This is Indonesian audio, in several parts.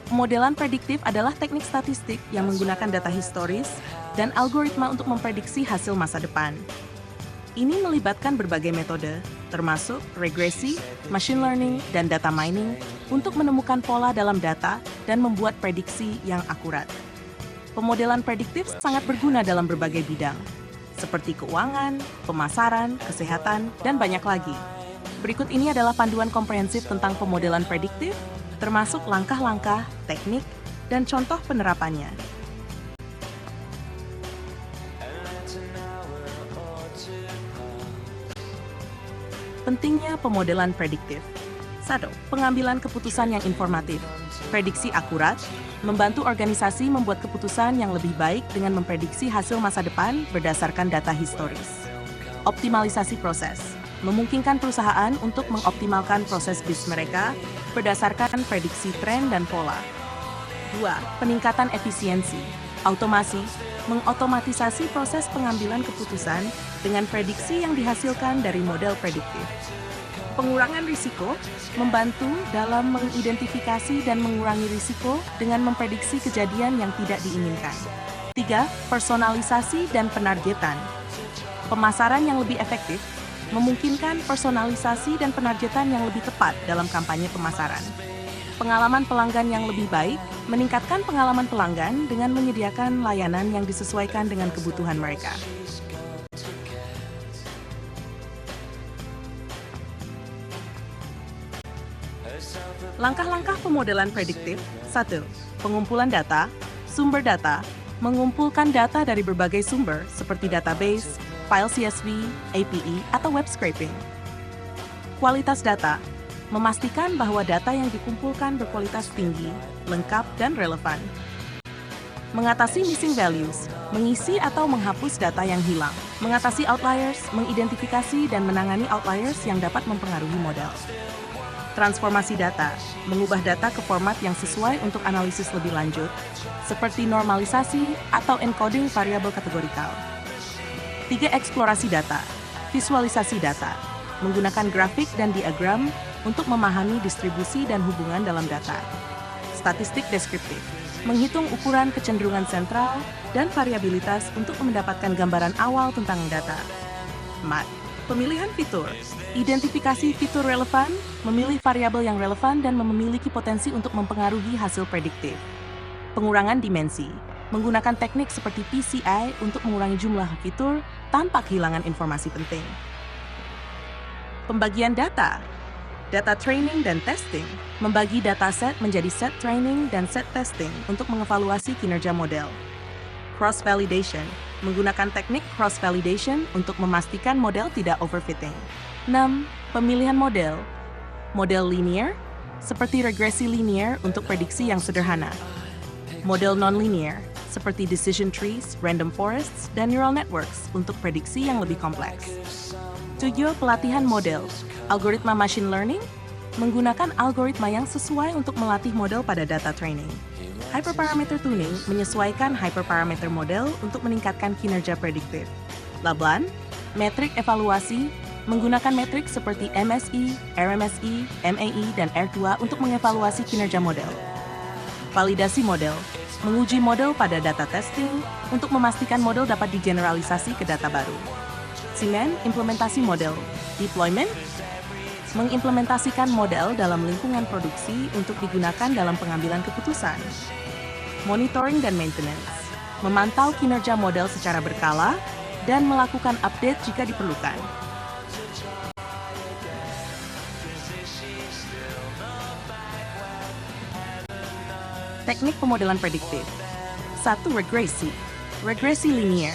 Pemodelan prediktif adalah teknik statistik yang menggunakan data historis dan algoritma untuk memprediksi hasil masa depan. Ini melibatkan berbagai metode, termasuk regresi, machine learning, dan data mining untuk menemukan pola dalam data dan membuat prediksi yang akurat. Pemodelan prediktif sangat berguna dalam berbagai bidang, seperti keuangan, pemasaran, kesehatan, dan banyak lagi. Berikut ini adalah panduan komprehensif tentang pemodelan prediktif, termasuk langkah-langkah, teknik, dan contoh penerapannya. Pentingnya pemodelan prediktif. 1. Pengambilan keputusan yang informatif. Prediksi akurat, membantu organisasi membuat keputusan yang lebih baik dengan memprediksi hasil masa depan berdasarkan data historis. Optimalisasi proses. Memungkinkan perusahaan untuk mengoptimalkan proses bisnis mereka berdasarkan prediksi tren dan pola. 2. Peningkatan efisiensi. Automasi, mengotomatisasi proses pengambilan keputusan dengan prediksi yang dihasilkan dari model prediktif. Pengurangan risiko, membantu dalam mengidentifikasi dan mengurangi risiko dengan memprediksi kejadian yang tidak diinginkan. 3. Personalisasi dan penargetan. Pemasaran yang lebih efektif, memungkinkan personalisasi dan penargetan yang lebih tepat dalam kampanye pemasaran. Pengalaman pelanggan yang lebih baik, meningkatkan pengalaman pelanggan dengan menyediakan layanan yang disesuaikan dengan kebutuhan mereka. Langkah-langkah pemodelan prediktif. 1. Pengumpulan data, sumber data, mengumpulkan data dari berbagai sumber seperti database, file CSV, API, atau web scraping. Kualitas data, memastikan bahwa data yang dikumpulkan berkualitas tinggi, lengkap, dan relevan. Mengatasi missing values, mengisi atau menghapus data yang hilang. Mengatasi outliers, mengidentifikasi dan menangani outliers yang dapat mempengaruhi model. Transformasi data, mengubah data ke format yang sesuai untuk analisis lebih lanjut, seperti normalisasi atau encoding variabel kategorikal. 3. Eksplorasi data, visualisasi data, menggunakan grafik dan diagram untuk memahami distribusi dan hubungan dalam data. Statistik deskriptif, menghitung ukuran kecenderungan sentral dan variabilitas untuk mendapatkan gambaran awal tentang data. 4. Pemilihan fitur, identifikasi fitur relevan, memilih variabel yang relevan dan memiliki potensi untuk mempengaruhi hasil prediktif. Pengurangan dimensi, menggunakan teknik seperti PCI untuk mengurangi jumlah fitur tanpa kehilangan informasi penting. Pembagian data, data training dan testing, membagi dataset menjadi set training dan set testing untuk mengevaluasi kinerja model. Cross-validation, menggunakan teknik cross-validation untuk memastikan model tidak overfitting. 6. Pemilihan model, model linear, seperti regresi linear untuk prediksi yang sederhana. Model non-linear, seperti decision trees, random forests, dan neural networks untuk prediksi yang lebih kompleks. 7. Pelatihan model, algoritma machine learning, menggunakan algoritma yang sesuai untuk melatih model pada data training. Hyperparameter tuning menyesuaikan hyperparameter model untuk meningkatkan kinerja prediktif. 8. Metrik evaluasi, menggunakan metrik seperti MSE, RMSE, MAE, dan R2 untuk mengevaluasi kinerja model. Validasi model, menguji model pada data testing untuk memastikan model dapat digeneralisasi ke data baru. Simen, implementasi model, deployment, mengimplementasikan model dalam lingkungan produksi untuk digunakan dalam pengambilan keputusan. Monitoring dan maintenance, memantau kinerja model secara berkala dan melakukan update jika diperlukan. Teknik pemodelan prediktif. 1. Regresi. Regresi linear.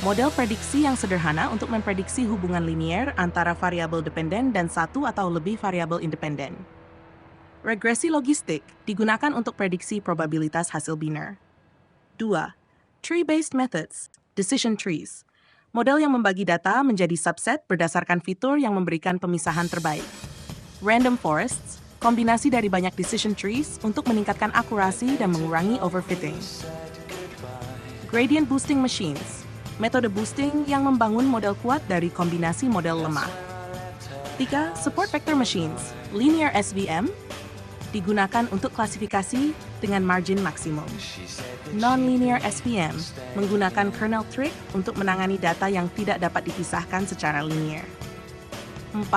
Model prediksi yang sederhana untuk memprediksi hubungan linier antara variabel dependen dan satu atau lebih variabel independen. Regresi logistik digunakan untuk prediksi probabilitas hasil biner. 2. Tree-based methods, decision trees. Model yang membagi data menjadi subset berdasarkan fitur yang memberikan pemisahan terbaik. Random forests, kombinasi dari banyak decision trees untuk meningkatkan akurasi dan mengurangi overfitting. Gradient boosting machines, metode boosting yang membangun model kuat dari kombinasi model lemah. 3. Support vector machines. Linear SVM digunakan untuk klasifikasi dengan margin maksimum. Non-linear SVM menggunakan kernel trick untuk menangani data yang tidak dapat dipisahkan secara linear. 4.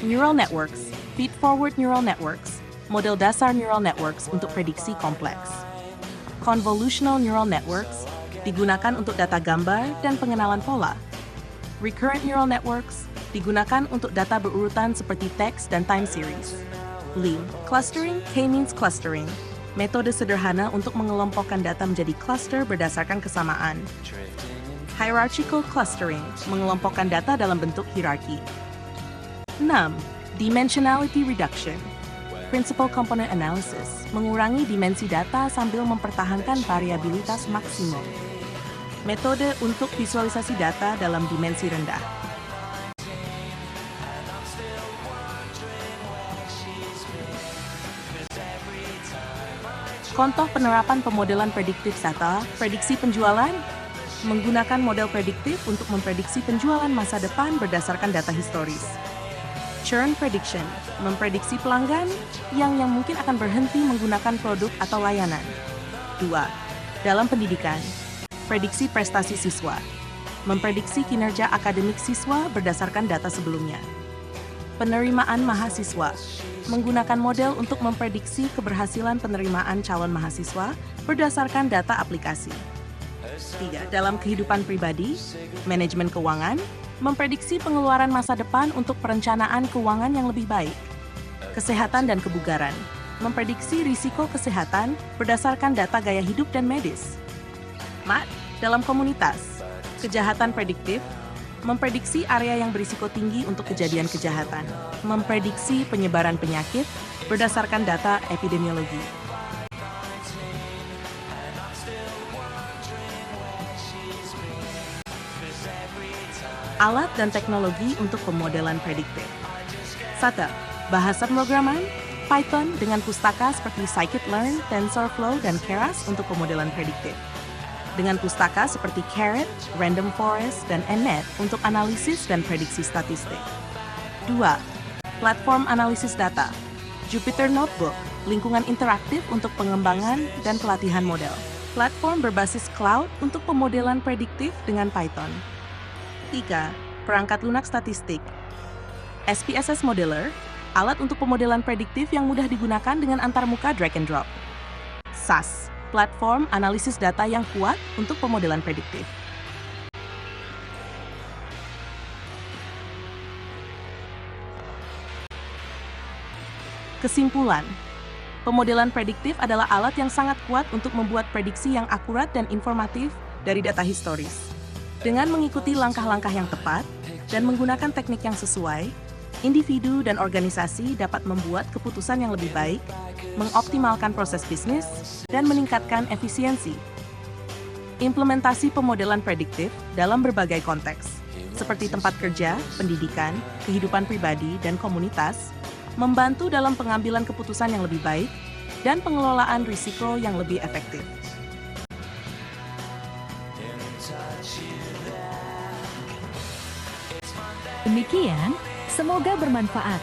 Neural networks. Feed-forward neural networks. Model dasar neural networks untuk prediksi kompleks. Convolutional neural networks digunakan untuk data gambar dan pengenalan pola. Recurrent neural networks digunakan untuk data berurutan seperti teks dan time series. 5. Clustering, K-means clustering. Metode sederhana untuk mengelompokkan data menjadi cluster berdasarkan kesamaan. Hierarchical clustering, mengelompokkan data dalam bentuk hierarki. 6. Dimensionality reduction. Principal component analysis, mengurangi dimensi data sambil mempertahankan variabilitas maksimum. Metode untuk visualisasi data dalam dimensi rendah. Contoh penerapan pemodelan prediktif data, prediksi penjualan, menggunakan model prediktif untuk memprediksi penjualan masa depan berdasarkan data historis. Churn prediction, memprediksi pelanggan yang mungkin akan berhenti menggunakan produk atau layanan. 2. Dalam pendidikan, prediksi prestasi siswa, memprediksi kinerja akademik siswa berdasarkan data sebelumnya. Penerimaan mahasiswa, menggunakan model untuk memprediksi keberhasilan penerimaan calon mahasiswa berdasarkan data aplikasi. 3. Dalam kehidupan pribadi, manajemen keuangan, memprediksi pengeluaran masa depan untuk perencanaan keuangan yang lebih baik. Kesehatan dan kebugaran, memprediksi risiko kesehatan berdasarkan data gaya hidup dan medis. 4. Dalam komunitas, kejahatan prediktif, memprediksi area yang berisiko tinggi untuk kejadian kejahatan, memprediksi penyebaran penyakit berdasarkan data epidemiologi. Alat dan teknologi untuk pemodelan prediktif. 1. Bahasa pemrograman, Python dengan pustaka seperti scikit-learn, TensorFlow, dan Keras untuk pemodelan prediktif. Dengan pustaka seperti Caret, Random Forest, dan NNet untuk analisis dan prediksi statistik. 2. Platform analisis data. Jupyter Notebook, lingkungan interaktif untuk pengembangan dan pelatihan model. Platform berbasis cloud untuk pemodelan prediktif dengan Python. 3. Perangkat lunak statistik. SPSS Modeler, alat untuk pemodelan prediktif yang mudah digunakan dengan antarmuka drag and drop. SAS, platform analisis data yang kuat untuk pemodelan prediktif. Kesimpulan, pemodelan prediktif adalah alat yang sangat kuat untuk membuat prediksi yang akurat dan informatif dari data historis. Dengan mengikuti langkah-langkah yang tepat dan menggunakan teknik yang sesuai, individu dan organisasi dapat membuat keputusan yang lebih baik, mengoptimalkan proses bisnis, dan meningkatkan efisiensi. Implementasi pemodelan prediktif dalam berbagai konteks, seperti tempat kerja, pendidikan, kehidupan pribadi, dan komunitas, membantu dalam pengambilan keputusan yang lebih baik dan pengelolaan risiko yang lebih efektif. Demikian, semoga bermanfaat.